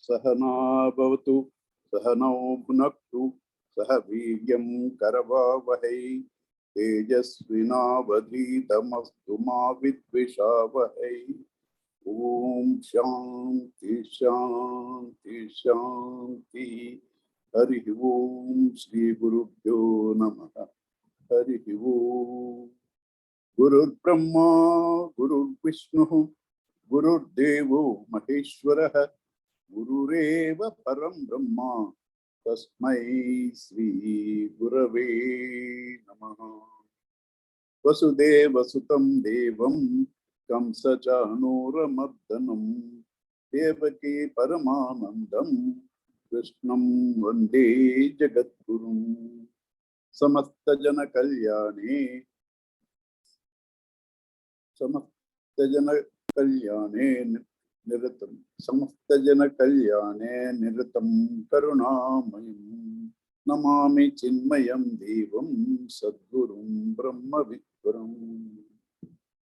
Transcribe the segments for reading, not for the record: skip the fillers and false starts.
Sahana bhavatu, Sahanau bhunaktu, Sahaviryam karavavahai, Tejasvinavadhitamastu ma vidvishavahai. Om Shanti Shanti Shanti. Hari Om Shri Gurubhyo Namaha. Hari Om. Gurur Brahma, Gurur Vishnu, Gurur Devo Maheshwaraha, Gurureva Param Brahma, Tasmai Sri Gurave Namaha. Vasudeva Sutam Devam Kamsa Chanuramardanam Devaki Paramanandam Krishnam Vande Jagadgurum Samasta Jana Kalyane Niratam Samasta Jana Kalyane Niratam Karunamayam Namami Chinmayam Devam Sadgurum Brahma Vidvaram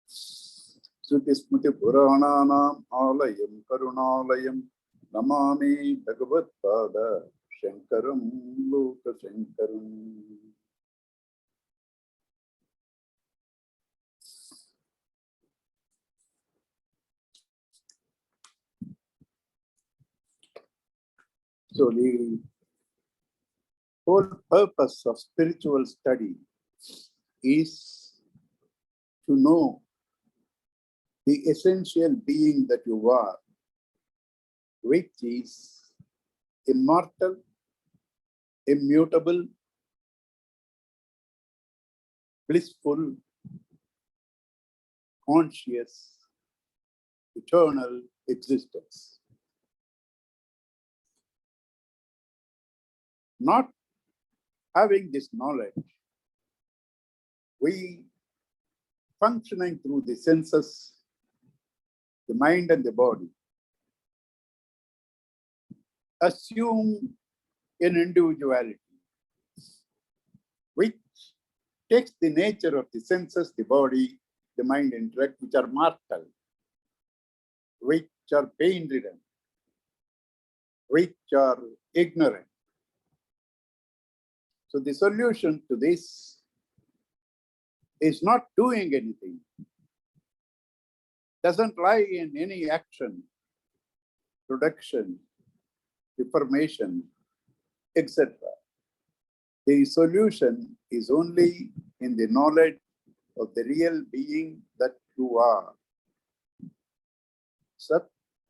Sutismati Purananam Alayam Karunalayam Namami Bhagavat Pada Shankaram Loka Shankaram. So the whole purpose of spiritual study is to know the essential being that you are, which is immortal, immutable, blissful, conscious, eternal existence. Not having this knowledge, we functioning through the senses, the mind and the body, assume an individuality, which takes the nature of the senses, the body, the mind intellect, which are mortal, which are pain-ridden, which are ignorant. So the solution to this is not doing anything, doesn't lie in any action, production, information, etc. The solution is only in the knowledge of the real being that you are. Sat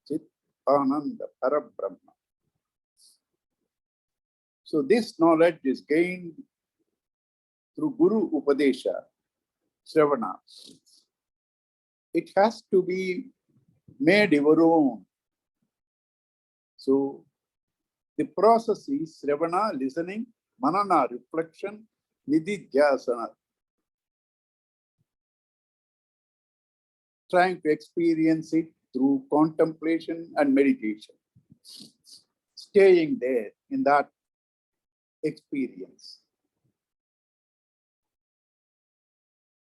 Chit Ananda Parabrahma. So this knowledge is gained through Guru Upadesha, Shravana. It has to be made your own. So the process is Shravana, listening, Manana, reflection, Nididhyasana, trying to experience it through contemplation and meditation, staying there in that experience.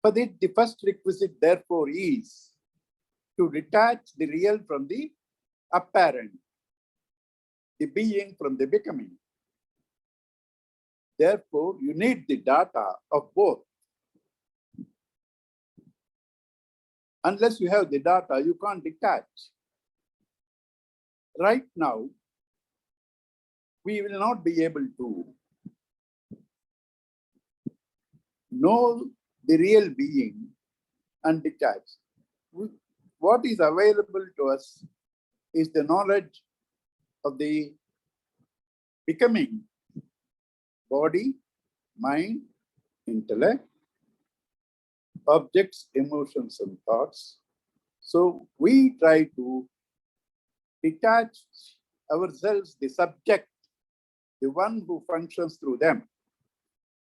For this, the first requisite, therefore, is to detach the real from the apparent, the being from the becoming. Therefore, you need the data of both. Unless you have the data, you can't detach. Right now, we will not be able to know the real being and detach. What is available to us is the knowledge of the becoming, body, mind, intellect, objects, emotions, and thoughts. So we try to detach ourselves, the subject, the one who functions through them,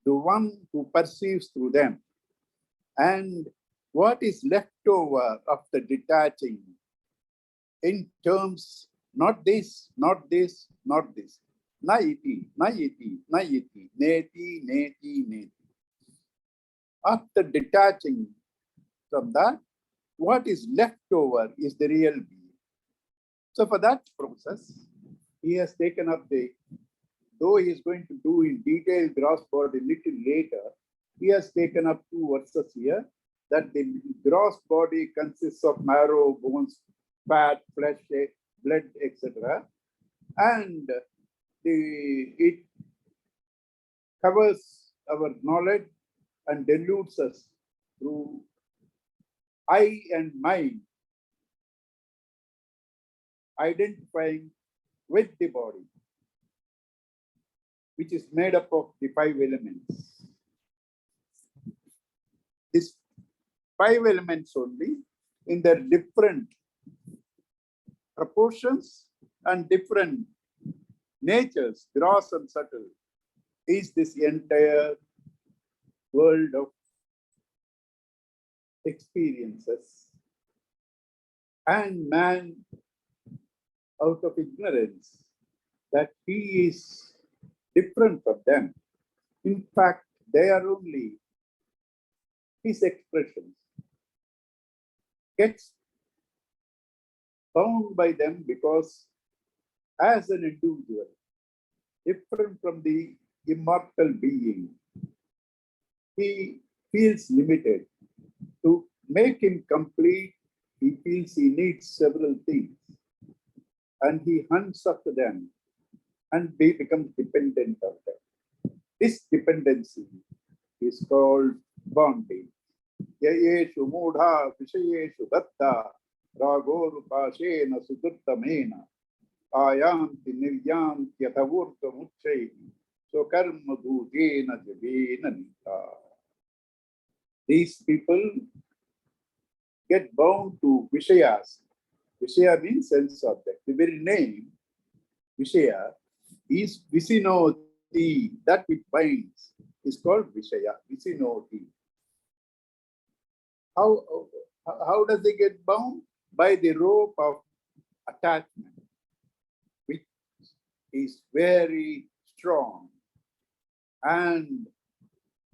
the one who perceives through them, and what is left over after detaching in terms, not this, not this, not this. Naiti, naiti, naiti, neti, neti, neti. After detaching from that, what is left over is the real being. So for that process, he has taken up though he is going to do in detail gross body little later, he has taken up two verses here, that the gross body consists of marrow, bones, fat, flesh, blood, etc. And it covers our knowledge and deludes us through I and mind, identifying with the body, which is made up of the five elements. These five elements only, in their different proportions and different natures, gross and subtle, is this entire world of experiences. And man, out of ignorance that he is different from them, in fact, they are only his expressions, gets bound by them because as an individual, different from the immortal being, he feels limited. To make him complete, he feels he needs several things, and he hunts after them and becomes dependent on them. This dependency is called bondage. Yayeshu mudha vishayeshu datta ragorupashena sudurtamena ayanti niryanti yathavurta muchai sokarma bhujena javena nita. These people get bound to Vishayas. Vishaya means sense object. The very name, Vishaya, is Visinoti, that which binds, is called Vishaya, Visinoti. How does they get bound? By the rope of attachment, which is very strong. And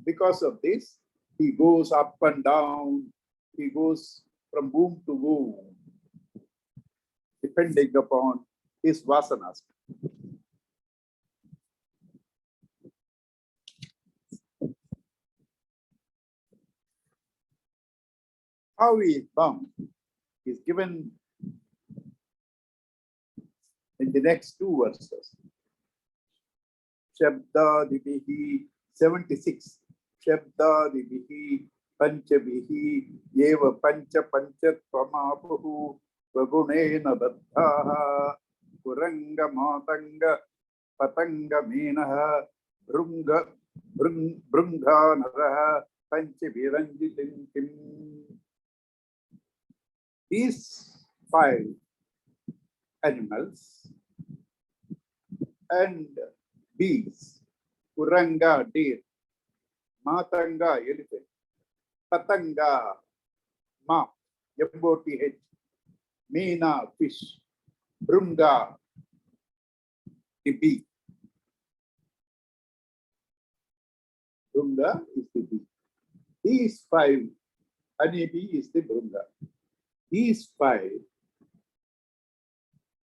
because of this, he goes up and down, he goes from womb to womb, depending upon his vasanas. How he is bound is given in the next two verses. Shabdadibihi 76. Shabdadibihi panchabihi yeva pancha panchatvamapuhu vagunena baddhaha kuranga matanga patanga menaha brunga naraha panchaviranjitinkim. These five animals and bees, kuranga, deer, matanga, elephant, patanga, moth, M-O-T-H, meena, fish, brunga, the bee. Brunga is the bee. These five, honeybee is the brunga. These five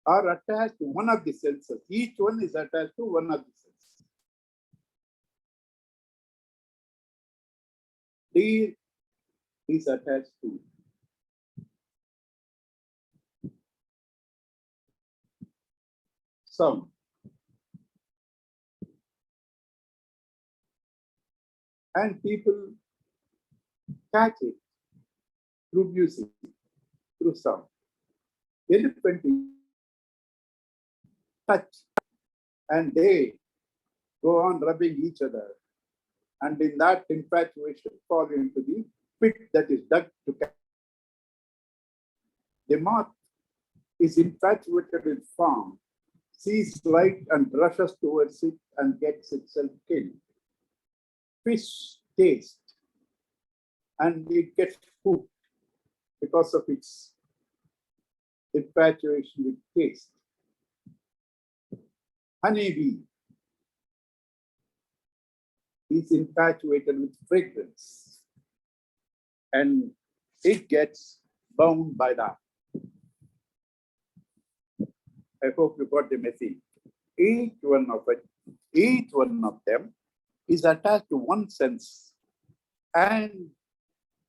are attached to one of the senses. Each one is attached to one of the senses. Deer is attached to sound. And people catch it through music, through sound. Elephant touch, and they go on rubbing each other, and in that infatuation fall into the pit that is dug to catch. The moth is infatuated with form, sees light and rushes towards it and gets itself killed. Fish taste, and it gets hooked because of its infatuation with taste. Honeybee is infatuated with fragrance, and it gets bound by that. I hope you got the message. Each one of them is attached to one sense and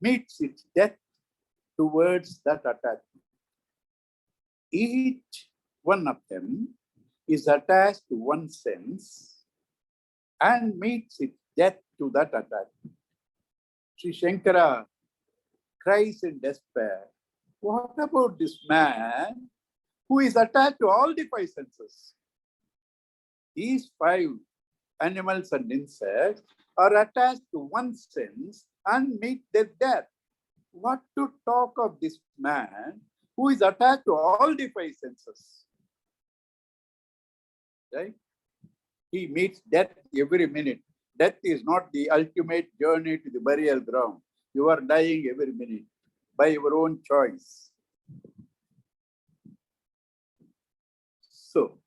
meets its death towards that attachment. Each one of them is attached to one sense and meets its death to that attachment. Sri Shankara cries in despair, what about this man who is attached to all the five senses? These five animals and insects are attached to one sense and meet their death. What to talk of this man who is attached to all the five senses? Right? He meets death every minute. Death is not the ultimate journey to the burial ground. You are dying every minute by your own choice. So,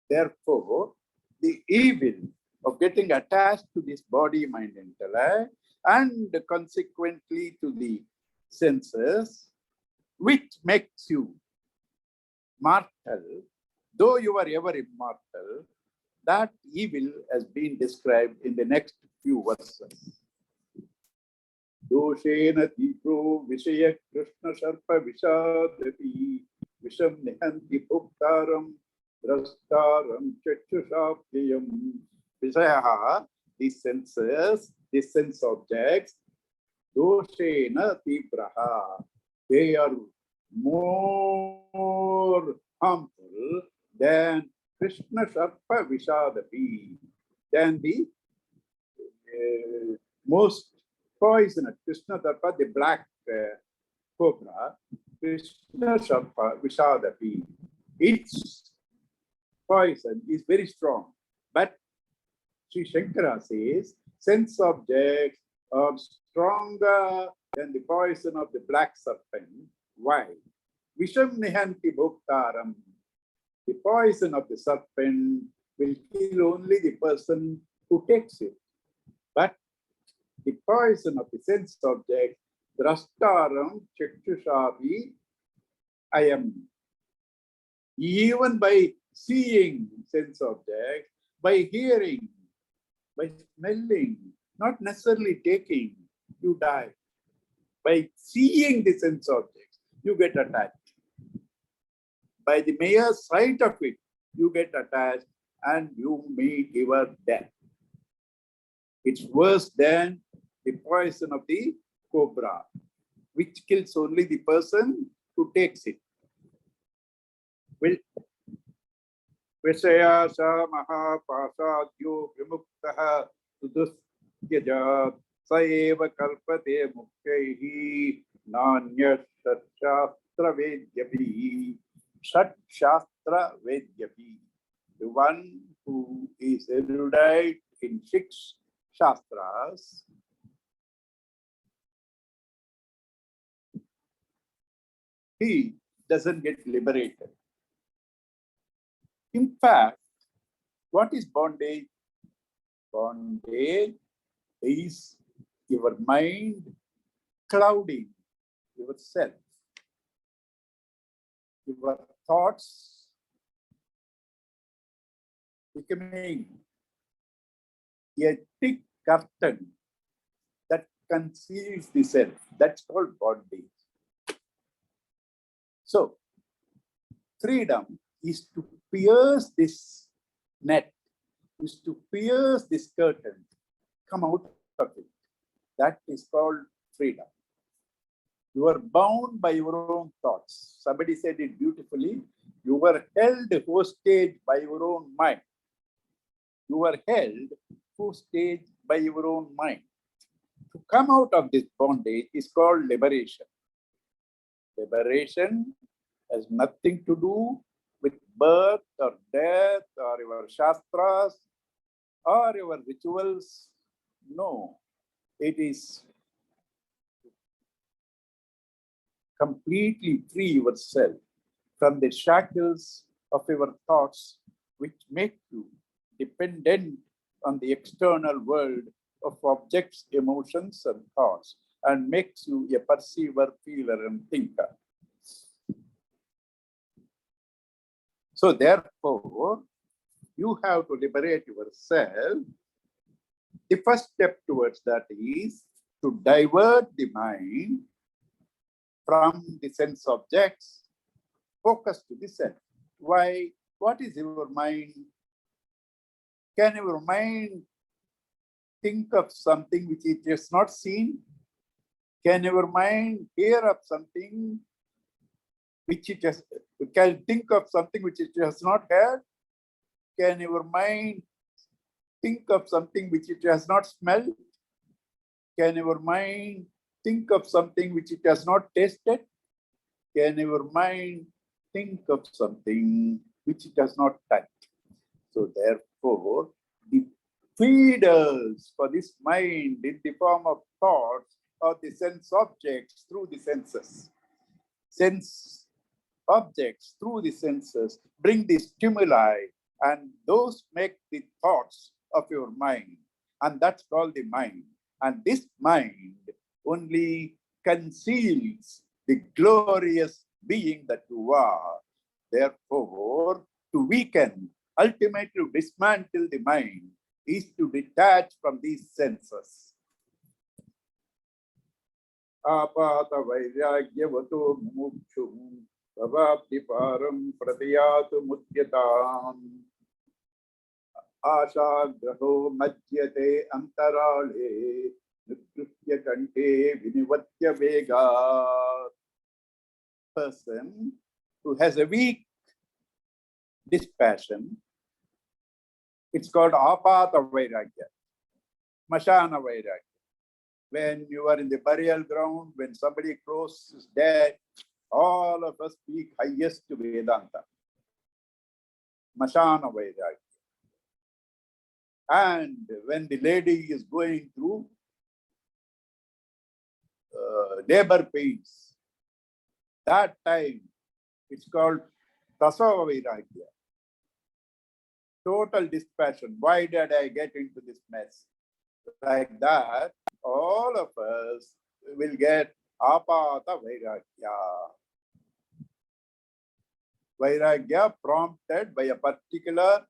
therefore, the evil of getting attached to this body, mind, intellect, and consequently to the senses, which makes you mortal, though you are ever immortal, that evil has been described in the next few verses. Doshena tipro vishaya krishna sharpa vishadapi visham nihanti bhuktaram drastaram chakshushavyayam. Vishaya, the senses, the sense objects, doshena tipraha, they are more harmful than Krishna Sharpa Vishadapi, than the most poisonous Krishna Sharpa, the black cobra, Krishna Sharpa Vishadapi. Its poison is very strong, but Sri Shankara says sense objects are stronger than the poison of the black serpent. Why? Visham nihanti bhuktaram. The poison of the serpent will kill only the person who takes it. But the poison of the sense object, drastaram chakshushavi ayam. Even by seeing sense objects, by hearing, by smelling, not necessarily taking, you die. By seeing the sense objects, you get attached. By the mere sight of it, you get attached and you meet your death. It's worse than the poison of the cobra, which kills only the person who takes it. Well, Vishayasa Mahapasadyo Vimuktaha Sudustyajat Saeva Kalpate Mukhyahi Nanya Shastra Vedyapi. Shat Shastra Vedyapi. The one who is erudite in 6 Shastras, he doesn't get liberated. In fact, what is bondage? Bondage is your mind clouding yourself. Your thoughts becoming a thick curtain that conceals the self. That's called bondage. So, freedom is to pierce this net, is to pierce this curtain, come out of it. That is called freedom. You are bound by your own thoughts. Somebody said it beautifully. You are held hostage by your own mind. You are held hostage by your own mind. To come out of this bondage is called liberation. Liberation has nothing to do with birth or death or your shastras or your rituals. No, it is completely free yourself from the shackles of your thoughts, which make you dependent on the external world of objects, emotions, and thoughts, and makes you a perceiver, feeler, and thinker. So therefore, you have to liberate yourself. The first step towards that is to divert the mind from the sense objects, focus to the self. Why? What is your mind? Can your mind think of something which it has not seen? Can your mind hear of something which it has, can think of something which it has not heard? Can your mind think of something which it has not smelled? Can your mind think of something which it has not tasted? Can your mind think of something which it has not touched? So therefore, the feeders for this mind in the form of thoughts are the sense objects through the senses. Sense objects through the senses bring the stimuli, and those make the thoughts of your mind, and that's called the mind. And this mind only conceals the glorious being that you are. Therefore, to weaken, ultimately to dismantle the mind, is to detach from these senses. Apata vairagyavato mumukshum bhavapti param pratiyatu mudyatam ashagraho madhyate antarale nidrishya kante vinivatya vega. Person who has a weak dispassion, it's called apata vairagya, mashana vairagya. When you are in the burial ground, when somebody close is dead, all of us speak highest Vedanta, mashana vairagya. And when the lady is going through labor pains, that time it's called tasava vairagya, total dispassion. Why did I get into this mess? Like that, all of us will get apata vairagya. Vairagya prompted by a particular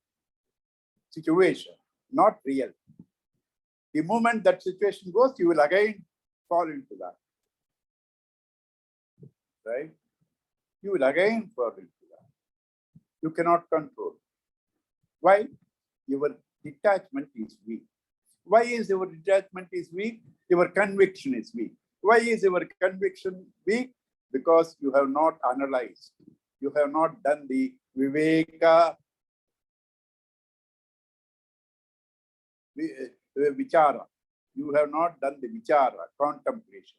situation, not real. The moment that situation goes, you will again fall into that. Right? You will again fall into that. You cannot control. Why? Your detachment is weak. Why is your detachment is weak? Your conviction is weak. Why is your conviction weak? Because you have not analyzed. You have not done the Viveka vichara. You have not done the vichara, contemplation.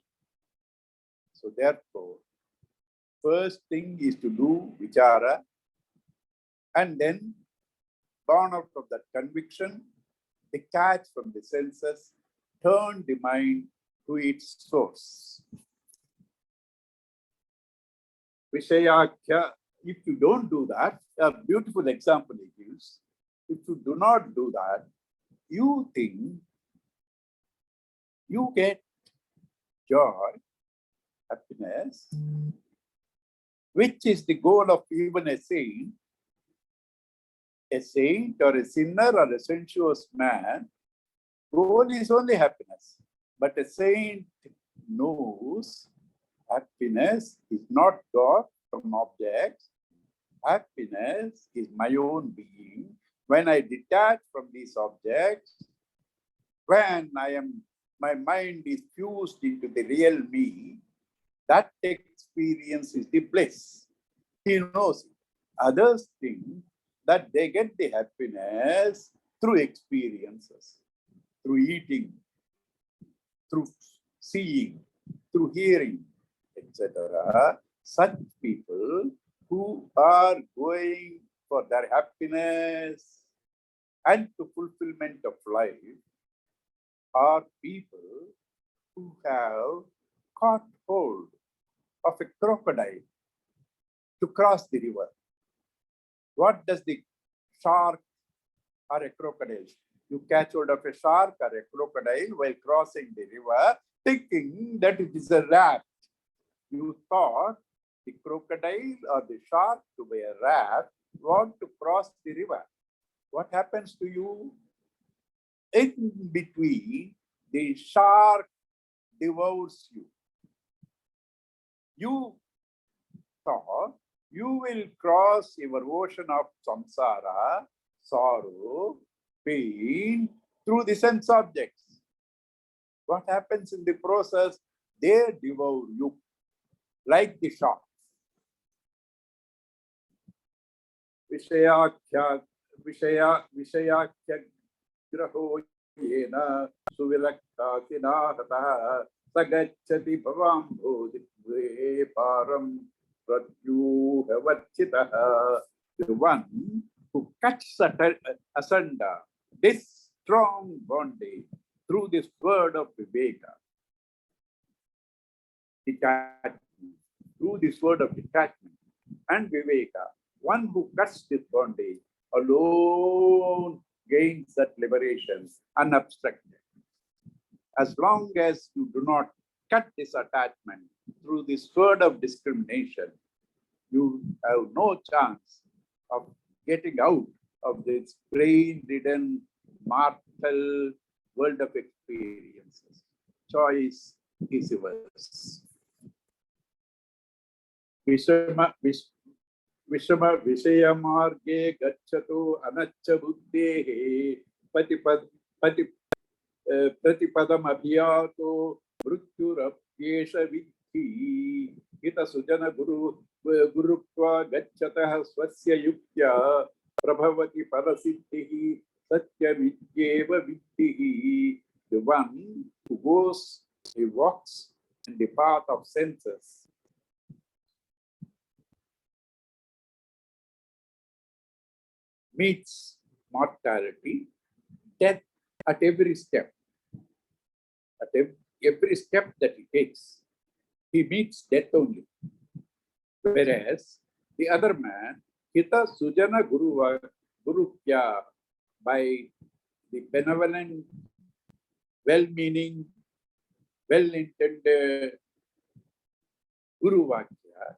So therefore, first thing is to do vichara, and then born out of that conviction, detach from the senses, turn the mind to its source. Vishayakya, if you don't do that, a beautiful example he gives. If you do not do that, you think you get joy, happiness, which is the goal of even a saint or a sinner or a sensuous man. Goal is only happiness. But a saint knows happiness is not God from objects. Happiness is my own being. When I detach from these objects, when my mind is fused into the real me, that experience is the bliss. He knows it. Others think that they get the happiness through experiences, through eating, through seeing, through hearing, etc. Such people who are going for their happiness and to fulfillment of life are people who have caught hold of a crocodile to cross the river. What does the shark or a crocodile? You catch hold of a shark or a crocodile while crossing the river, thinking that it is a raft. You thought the crocodile or the shark to be a raft want to cross the river. what happens to you? In between, the shark devours you. You thought you will cross your ocean of samsara, sorrow, pain, through the sense objects. What happens in the process? They devour you like the shark. Vishayakya graho yena suvilakkhati natah sagacchati bhavam bodhitve param pratyuhavachitaha. The one who cuts asunder this strong bondage through this word of Viveka, detachment, through this word of detachment and Viveka, one who cuts this bondage alone gains that liberation unobstructed. As long as you do not cut this attachment through this word of discrimination, you have no chance of getting out of this brain-ridden, mortal world of experiences. Choice is yours. Vishama Vishaya Marge Gacchato Anacha Buddhehe Pratipadam Abhiyato Mrutyurapyesha Vidhi Gita Sujana Gurukva Gacchataha Swasya Yuktya Prabhavati Parasiddhihi Satya Vidyeva Vidhihi. The one who goes, he walks in the path of senses, meets mortality, death at every step. At every step that he takes, he meets death only. Whereas the other man, Hita Sujana Gurukya, by the benevolent, well-meaning, well-intended Guru Vakya,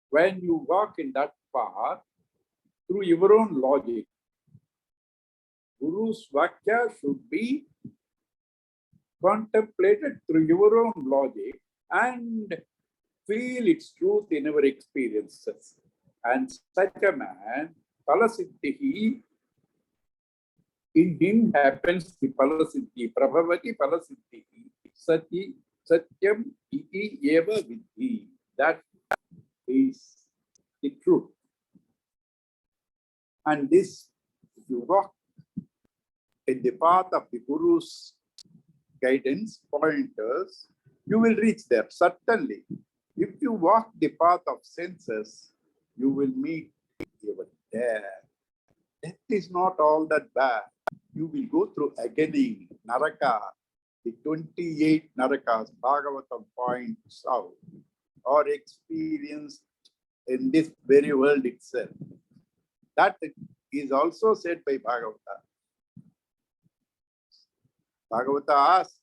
when you walk in that path, through your own logic, Guru's Vakya should be contemplated through your own logic and feel its truth in our experiences. And such a man, Palasiddhi, in him happens the Palasiddhi, Prabhavati Palasiddhi, Sati, Satyam, Iti, Eva, Vidhi. That is the truth. And this, if you walk in the path of the Guru's guidance, pointers, you will reach there, certainly. If you walk the path of senses, you will meet even there. Death is not all that bad. You will go through agony, Naraka, the 28 Narakas, Bhagavatam points out, or experienced in this very world itself. That is also said by Bhagavata. Bhagavata asks,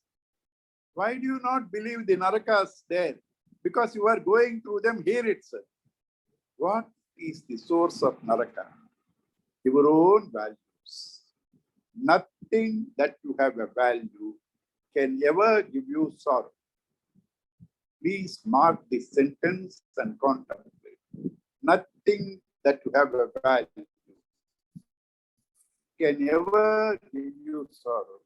why do you not believe the Narakas there? Because you are going through them here itself. What is the source of Naraka? Your own values. Nothing that you have a value can ever give you sorrow. Please mark this sentence and contemplate. Nothing that you have a value can ever give you sorrow.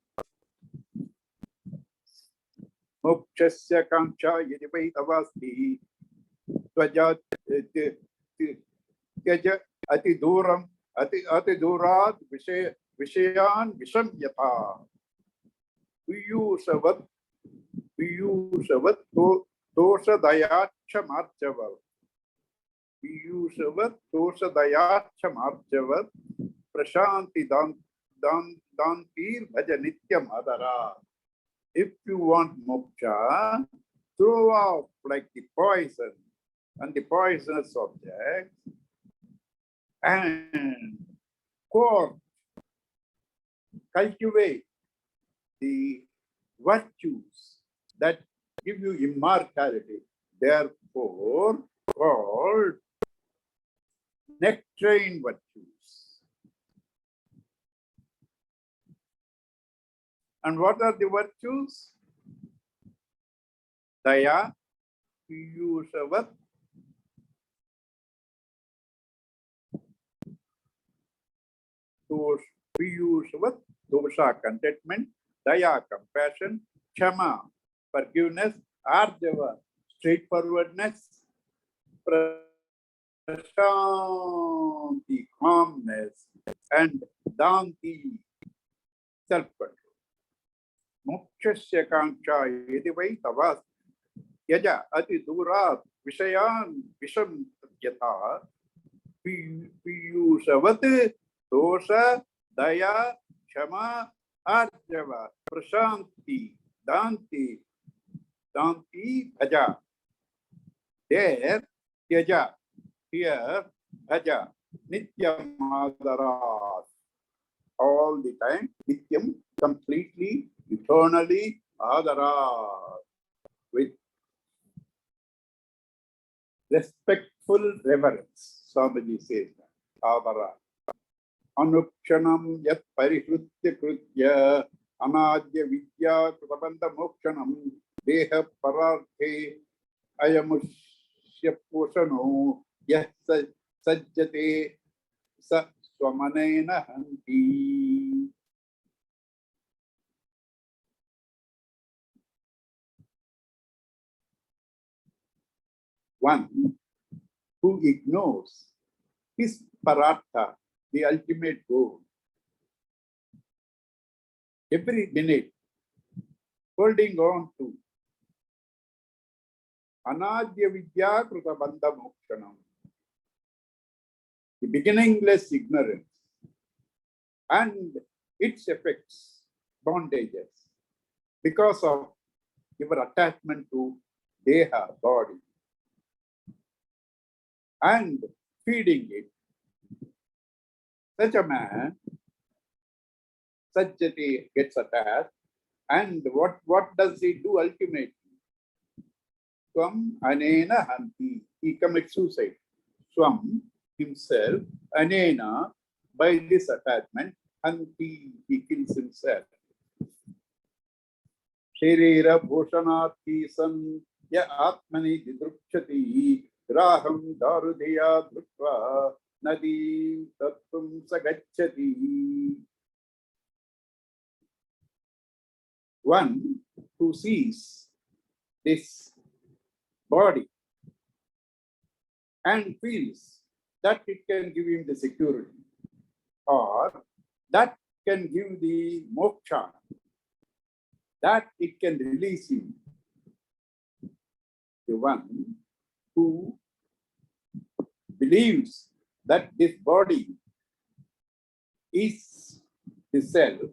Mokshasya kanksha yadi vaitavasti tvaja tyaja ati durat vishayan visham yatha viyushavat dosha dayacha marchavat viyushavat dosha dayacha marchavat prashanti dantir bhaja nityam adara. If you want moksha, throw off like the poison and the poisonous objects and court, cultivate the virtues that give you immortality. Therefore, called nectarine virtues. And what are the virtues? Daya, Piyushavat, Piyushavat, Dosha, contentment, Daya, compassion, Kshama, forgiveness, Arjava, straightforwardness, Prashanti, calmness, and Danti, self-control. Mokshasya kanksha yedivai tavas yaja ati durat vishayan visham yatha piyushavat dosha daya kshama arjava prashanti danti bhaja. There tyaja, here bhaja, nityam adarat, all the time, nityam, completely, eternally, adarat, with respectful reverence. Swamiji says that, adarat. Anukshanam yat parihritya krutya anadya vidya kritabandha mokshanam deha pararthe ayamushya poshano yah sajjate sa swamanena hanti. One who ignores his parartha, the ultimate goal, every minute holding on to anadya vidya kritabandha mokshanam, the beginningless ignorance and its effects, bondages, because of your attachment to deha, body, and feeding it. Such a man, sajjati, gets attached, and what does he do ultimately? Swam anena hanti, he commits suicide. Swam, himself, anena, by this attachment, hanti, he kills himself. Sharira bhushanarthi san ya atmani didrukshati graham darudhiya drukva nadi tattum sagacchati. One who sees this body and feels that it can give him the security, or that can give the moksha, that it can release him. The one who believes that this body is the self,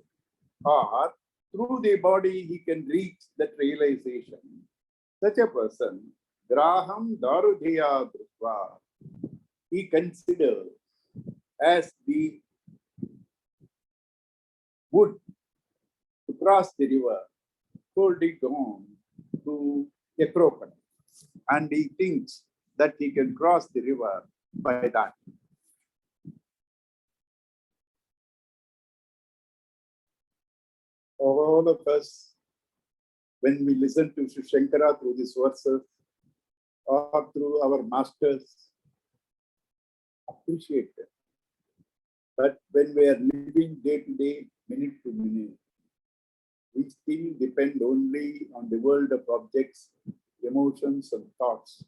or through the body he can reach that realization. Such a person, graham darudhiya drukva, he considers as the wood to cross the river, holding on to a crocodile. And he thinks that he can cross the river by that. All of us, when we listen to Sri Shankara through these verses or through our masters, appreciate it. But when we are living day to day, minute to minute, we still depend only on the world of objects, emotions, and thoughts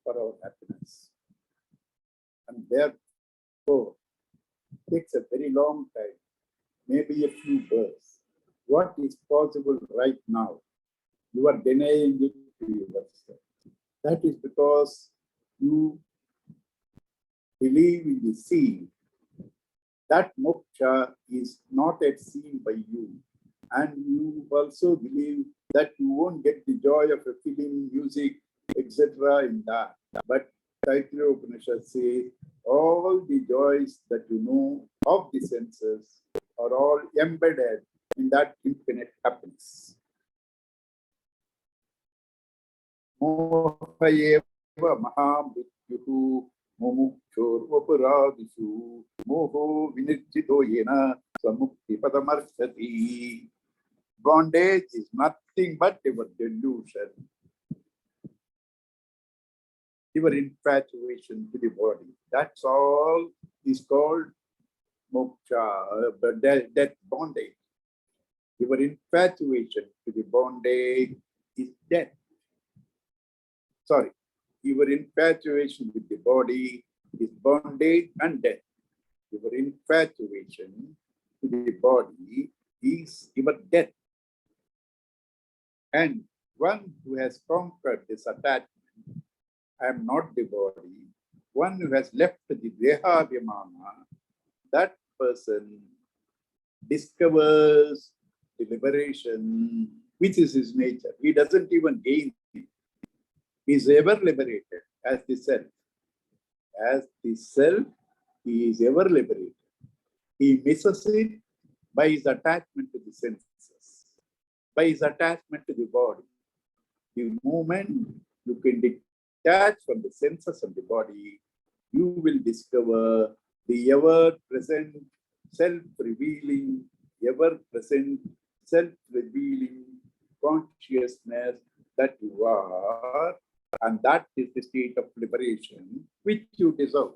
for our happiness. And therefore, it takes a very long time, maybe a few births. What is possible right now, you are denying it to yourself. That is because you believe in the seed. That moksha is not yet seen by you. And you also believe that you won't get the joy of a film, music, etc. in that. But Taittiriya Upanishad says all the joys that you know of the senses are all embedded in that infinite happiness. Mohayeva mahamrityuhu mumukshor vapuradishu moho vinirchito yena samukti padamarshati. Bondage is nothing but your delusion, your infatuation with the body. That's all is called moksha, death bondage. Your infatuation to the bondage is death. Sorry, your infatuation with the body is bondage and death. Your infatuation to the body is your death. And one who has conquered this attachment, I am not the body, one who has left the Dehabhimana, that person discovers the liberation, which is his nature. He doesn't even gain it. He is ever liberated as the self. As the self, he is ever liberated. He misses it by his attachment to the senses, by his attachment to the body. The moment you can detach from the senses of the body, you will discover the ever-present, self-revealing, ever-present, self-revealing consciousness that you are, and that is the state of liberation which you deserve.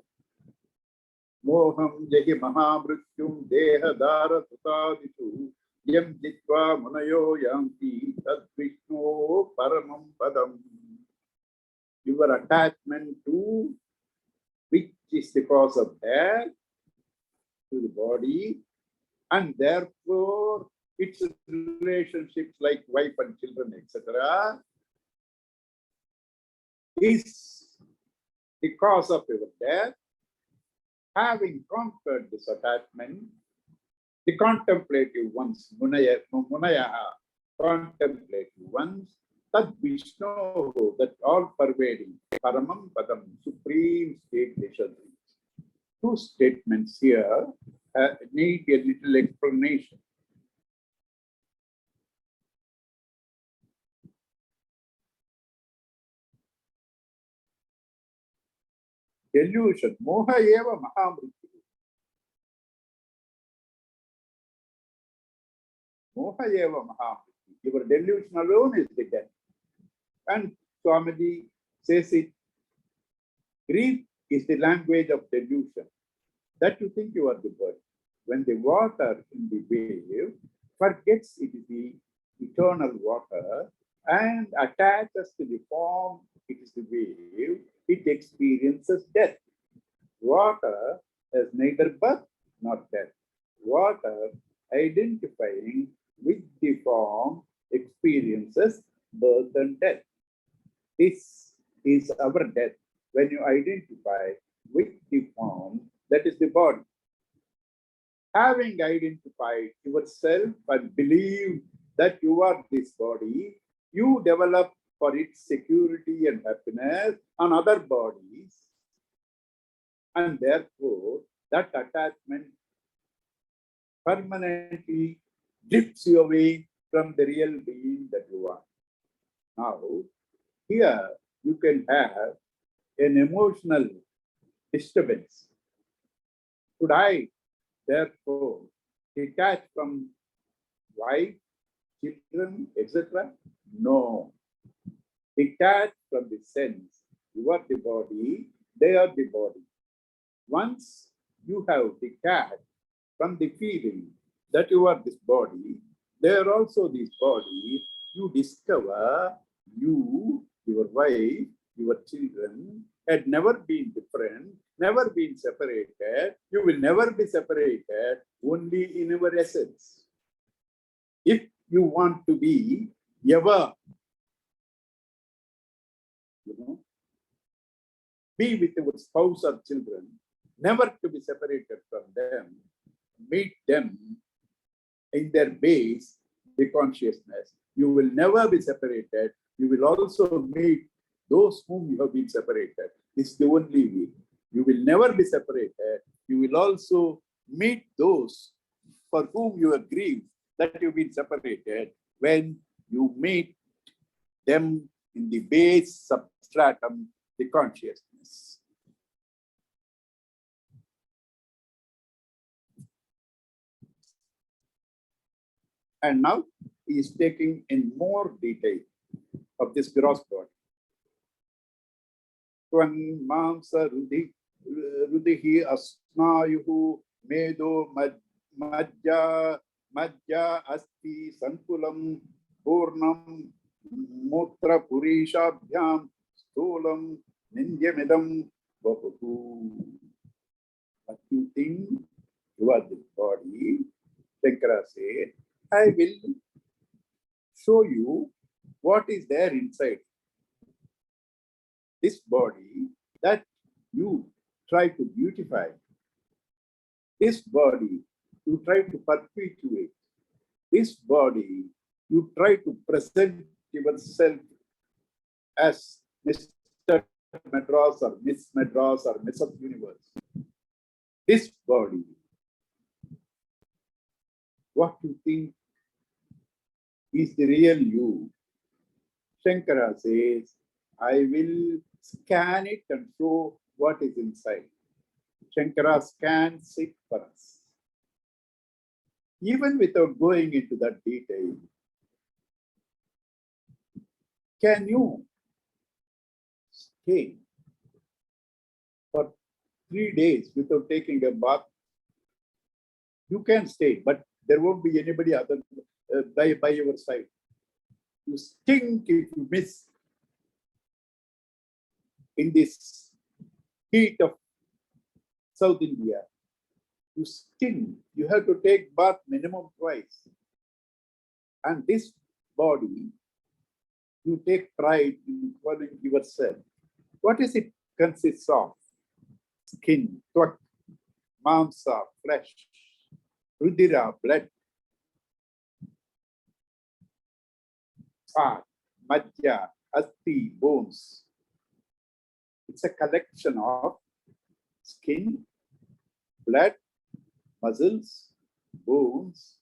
Moham jagi mahamrutyum deha dara sutadishu yam jitva munayo yanti tad vishnu paramam padam. Your attachment to which is the cause of death, to the body, and therefore its relationships like wife and children, etc., is the cause of your death. Having conquered this attachment, the contemplative ones, munaya, contemplative ones, Tad Vishnu, that all-pervading, Paramam Padam, supreme state they shall reach. Two statements here need a little explanation. Delusion, moha eva mahamrityu. Moha eva mahamrityu. Your delusion alone is the death. And Swamiji says it, grief is the language of delusion. That you think you are the bird. When the water in the wave forgets it is the eternal water and attaches to the form, it is the wave, it experiences death. Water has neither birth nor death. Water, identifying with the form, experiences birth and death. This is our death. When you identify with the form, that is the body. Having identified yourself and believe that you are this body, you develop for its security and happiness on other bodies. And therefore, that attachment permanently drifts you away from the real being that you are. Now, here you can have an emotional disturbance. Could I, therefore, detach from wife, children, etc.? No. Detach from the sense. You are the body, they are the body. Once you have detached from the feeling that you are this body, they are also this body, you discover you, your wife, your children had never been different, never been separated. You will never be separated, only in your essence. If you want to be ever, be with your spouse or children, never to be separated from them, meet them in their base, the consciousness. You will never be separated. You will also meet those whom you have been separated. This is the only way. You will never be separated. You will also meet those for whom you have grieved that you've been separated when you meet them in the base substratum, the consciousness. And now he is taking in more detail of this gross body. Twan mamsa rudihi asnayuhu medo majja asti sankulam purnam mutra purishabhyam sthulam nindyamidam bahutu. What you think you are the body? Shankara said, I will show you what is there inside this body that you try to beautify. This body you try to perpetuate. This body you try to present yourself as Mr. Madras or Miss Madras or Miss of Universe. This body, what you think is the real you? Shankara says, I will scan it and show what is inside. Shankara scans it for us. Even without going into that detail, can you stay for 3 days without taking a bath? You can stay, but there won't be anybody other by your side. You stink if you miss in this heat of South India. You stink. You have to take bath minimum twice. And this body, you take pride in calling yourself. What is it consists of? Skin, twak, mamsa, flesh, rudira, blood, fat, majja, asti, bones. It's a collection of skin, blood, muscles, bones.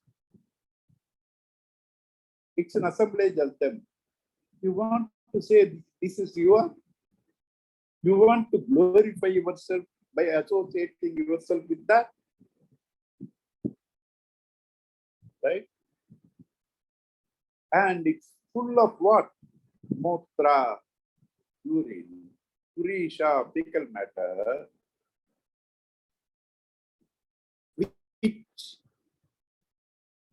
It's an assemblage of them. You want to say this is your? You want to glorify yourself by associating yourself with that? Right? And it's full of what? Motra, urine, purisha, fecal matter, which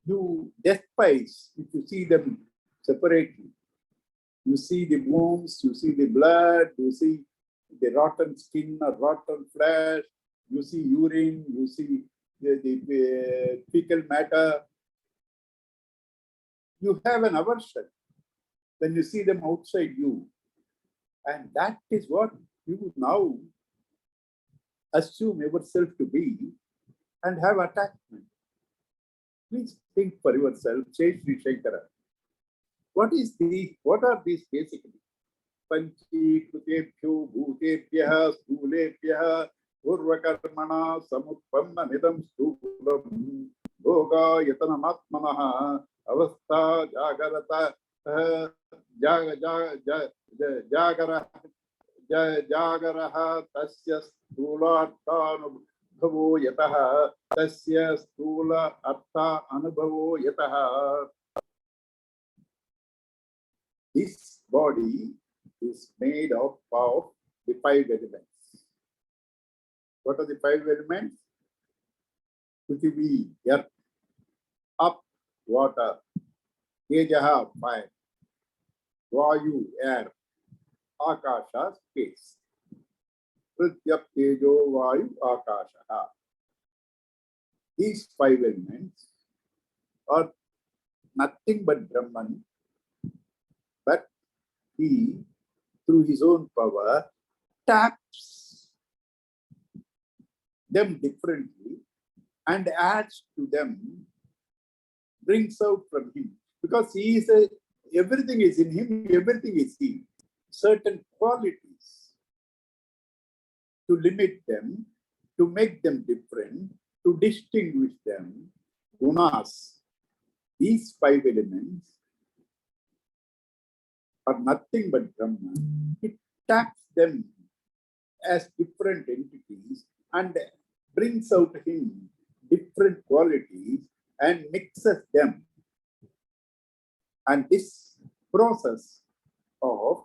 you despise if you see them separately. You see the wounds, you see the blood, you see the rotten skin or rotten flesh, you see urine, you see the fecal matter. You have an aversion when you see them outside you. And that is what you now assume yourself to be and have attachment. Please think for yourself, say Sri Shankara. What are these basically? Panchikritebhyo bhutebhyah stulebhyah purvakarmana samutpanna nidam stulam bhoga yatanamatmanaha avastha jagarata jagaraha tasya stula yataha tasya stula artha anubhavo yataha. This body is made up of the 5 elements. What are the 5 elements? Prithvi, earth, up, water, tejaha, fire, vayu, air, akasha, space. Prityap, tejo, vayu, akasha. These 5 elements are nothing but Brahman, but he, through his own power, taps them differently and adds to them, brings out from him. Because he is everything is in him, everything is he. Certain qualities to limit them, to make them different, to distinguish them, gunas. These 5 elements are nothing but Brahman. He taps them as different entities and brings out him different qualities and mixes them And this process of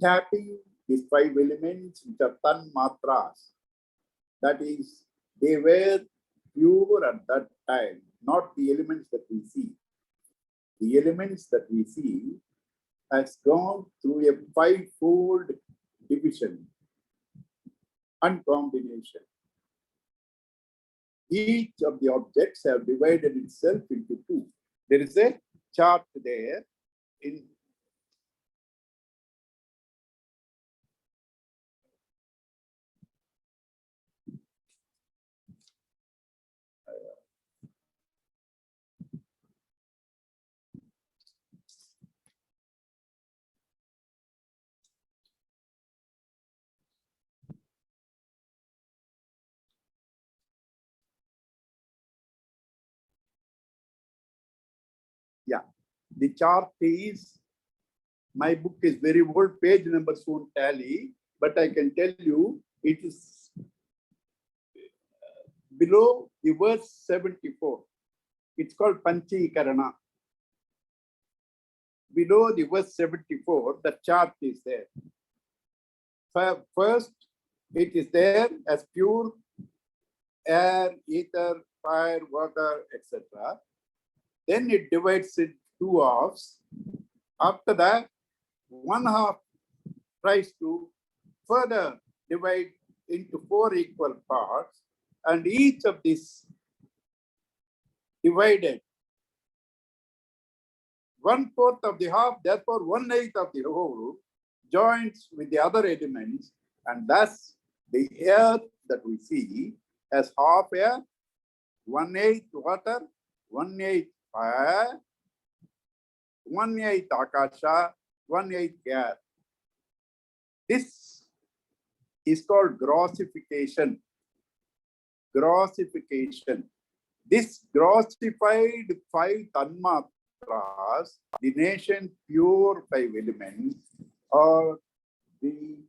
tapping these five elements which are tanmatras, that is, they were pure at that time, not the elements that we see. The elements that we see has gone through a five-fold division and combination. Each of the objects have divided itself into two. There is a chart there in yeah. The chart is, my book is very old, page numbers won't tally, but I can tell you it is below the verse 74. It's called Panchikarana. Below the verse 74, the chart is there. First, it is there as pure air, ether, fire, water, etc. Then it divides it two halves. After that, one half tries to further divide into four equal parts, and each of these divided 1/4 of the half, therefore 1/8 of the whole, joins with the other elements, and thus the earth that we see as half air, 1/8 water, 1/8 fire, 1/8 akasha, 1/8 air. This is called grossification. Grossification. This grossified five tanmatras, the nation pure five elements, are the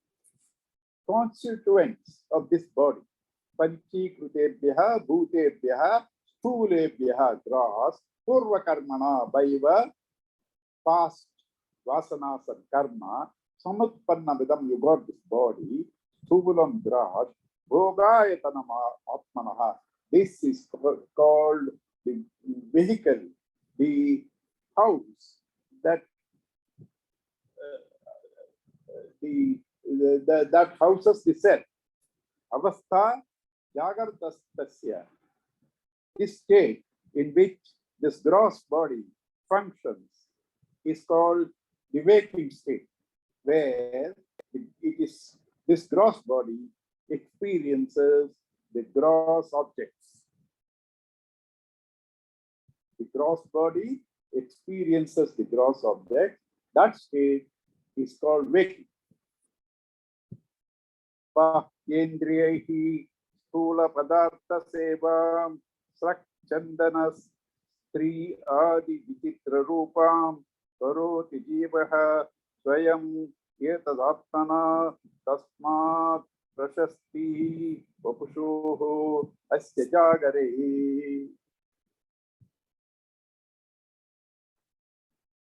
constituents of this body. Panchikritebhyaha bhutebhyaha sthulebhyaha gross purvakarmana bhaiva past vasanas and karma samutpannamidam, you got this body, sthulam gross bhogayatanam atmanaha. This is called the vehicle, the house that that houses the self. Avastha jagartastasya. This state in which this gross body functions is called the waking state, where it is this gross body experiences the gross objects. The gross body experiences the gross object. That state is called waking. Pahyendriyahi sthula padartha sevam srak chandanas tri adi vichitra rupam karoti jivaha swayam etadatmana tasmat prashasti vapushoho asya jagare.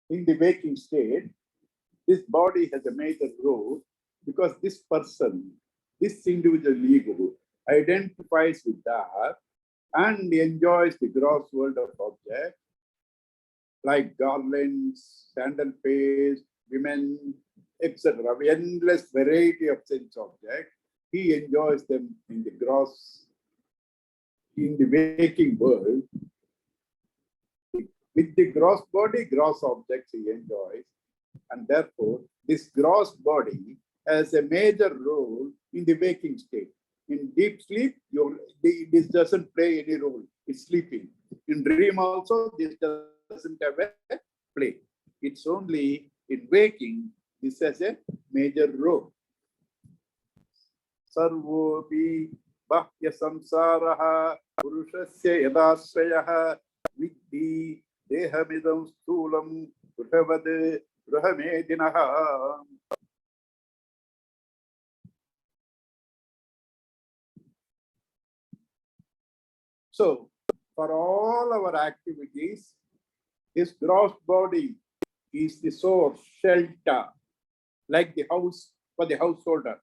In the waking state, this body has a major role because this person, this individual ego, identifies with that and enjoys the gross world of objects like garlands, sandal paste, women, etc. Endless variety of sense objects. He enjoys them in the gross, in the waking world. With the gross body, gross objects he enjoys, and therefore this gross body has a major role in the waking state. In deep sleep, this doesn't play any role. It's sleeping. In dream also, this doesn't have a play. It's only in waking this has a major role. Sarvopi bahya samsaraha purushasya yadasrayaha vidhi dehamidam sthulam grihavad grihamedinaha. So, for all our activities, His gross body is the source, shelter, like the house for the householder.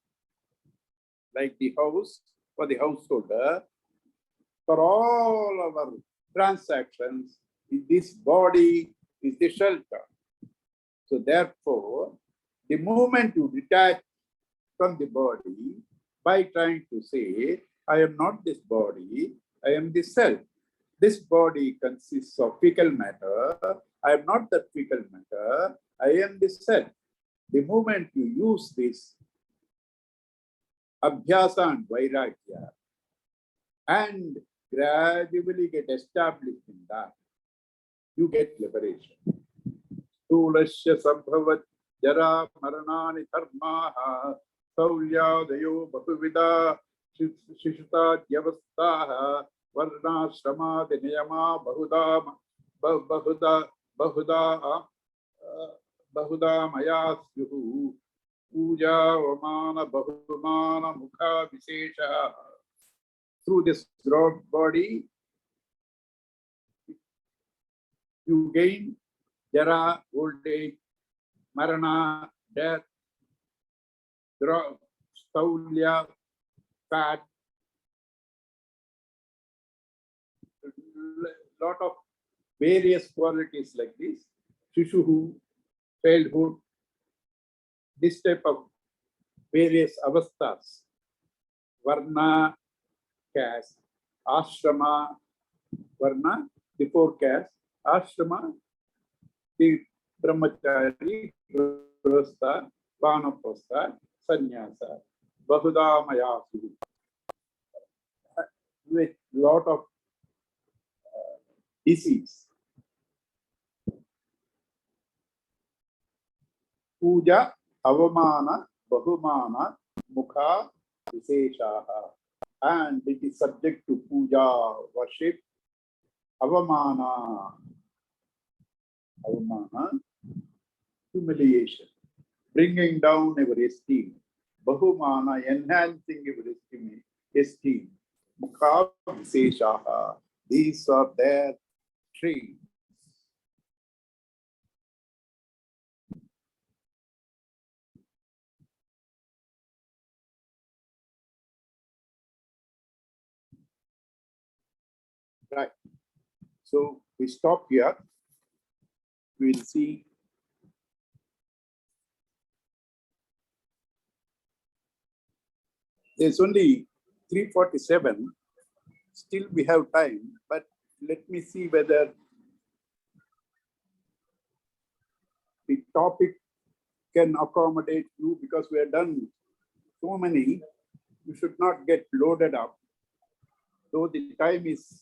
Like the house for the householder, for all our transactions, this body is the shelter. So therefore, the moment you detach from the body by trying to say, I am not this body, I am the self. This body consists of fecal matter. I am not that fecal matter, I am the self. The moment you use this abhyasa and vairagya and gradually get established in that, you get liberation. Stulasya sambhavat jara maranani dharmaha saulyadayo bahuvida shishita dyavastaha varna shramadi niyama bahuda maya syuhu puja vamana bahumana mukha visesha. Through this gross body, you gain jara, old age, marana, death, staulya, fat, lot of various qualities like this. Shishuhu, childhood, this type of various avasthas. Varna, caste, ashrama, varna, before caste, ashrama, the brahmachari, grihastha, vanaprastha, sannyasa, bahuda mayasu, with lot of disease. Puja, avamana, bahumana, mukha, viseshaha. And it is subject to puja, worship, avamana, humiliation, bringing down our esteem, bahumana, enhancing our esteem, mukha, viseshaha. These are their traits. Right. So we stop here. We'll see. There's only 3:47. Still we have time, but let me see whether the topic can accommodate you, because we have done so many. You should not get loaded up. Though the time is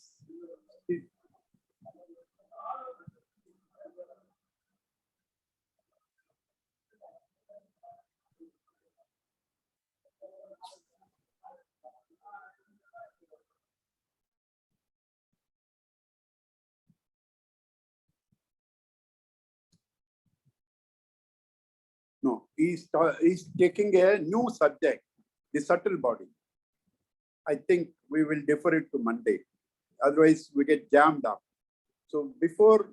no, he's taking a new subject, the subtle body. I think we will defer it to Monday. Otherwise, we get jammed up. So before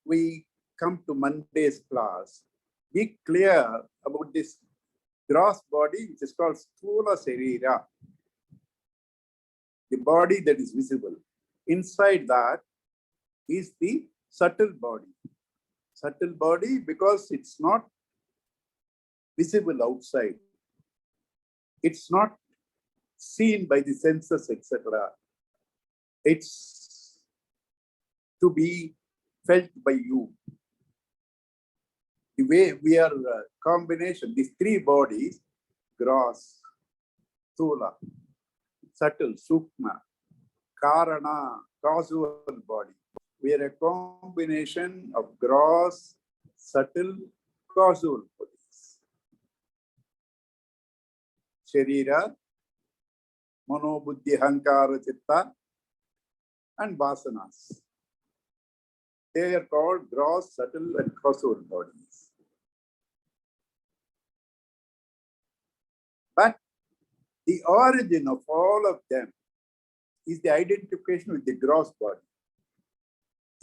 we come to Monday's class, be clear about this gross body, which is called Sthula Sarira, the body that is visible. Inside that is the subtle body. Subtle body because it's not visible outside. It's not seen by the senses, etc. It's to be felt by you. The way we are combination, these three bodies, gross, Sthula, subtle, Sukma, Karana, causal body. We are a combination of gross, subtle, causal bodies. Sharira, Mano, Buddhi, Hankara, Chitta, and Vasanas. They are called gross, subtle, and causal bodies. But the origin of all of them is the identification with the gross body.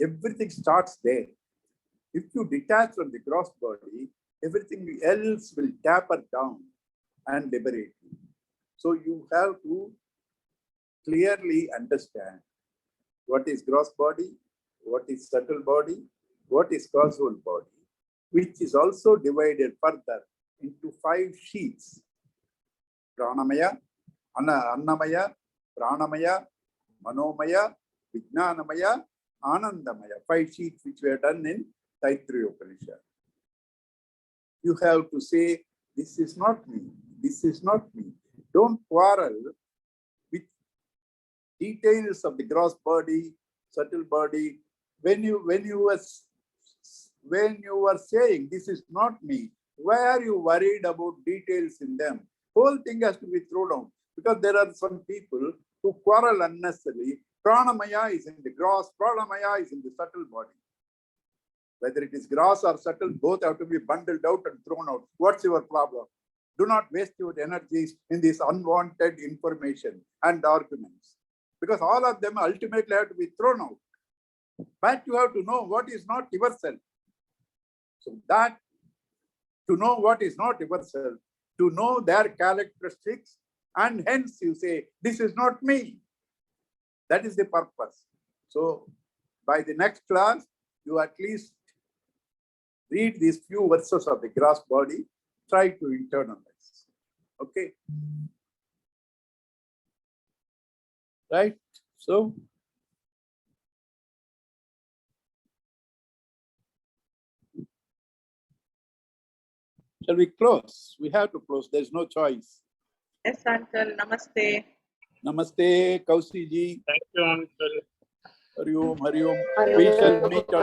Everything starts there. If you detach from the gross body, everything else will taper down and liberate you. So you have to clearly understand what is gross body, what is subtle body, what is causal body, which is also divided further into 5 sheets: Pranamaya, Annamaya, Pranamaya, Manomaya, Vijnanamaya, Anandamaya. 5 sheets which were done in Taittiriya Upanishad. You have to say, this is not me, this is not me. Don't quarrel with details of the gross body, subtle body. When you were saying this is not me, why are you worried about details in them? Whole thing has to be thrown out, because there are some people who quarrel unnecessarily. Pranamaya is in the gross, Pranamaya is in the subtle body. Whether it is gross or subtle, both have to be bundled out and thrown out. What's your problem? Do not waste your energies in this unwanted information and arguments, because all of them ultimately have to be thrown out. But you have to know what is not yourself. So that, to know what is not yourself, to know their characteristics, and hence you say, this is not me. That is the purpose. So by the next class, you at least read these few verses of the gross body, try to internalize. Okay. Right? So shall we close? We have to close. There's no choice. Yes, Uncle. Namaste. Namaste, Kausi ji. Thank you, Uncle. Hari Om, Hari Om. We shall meet on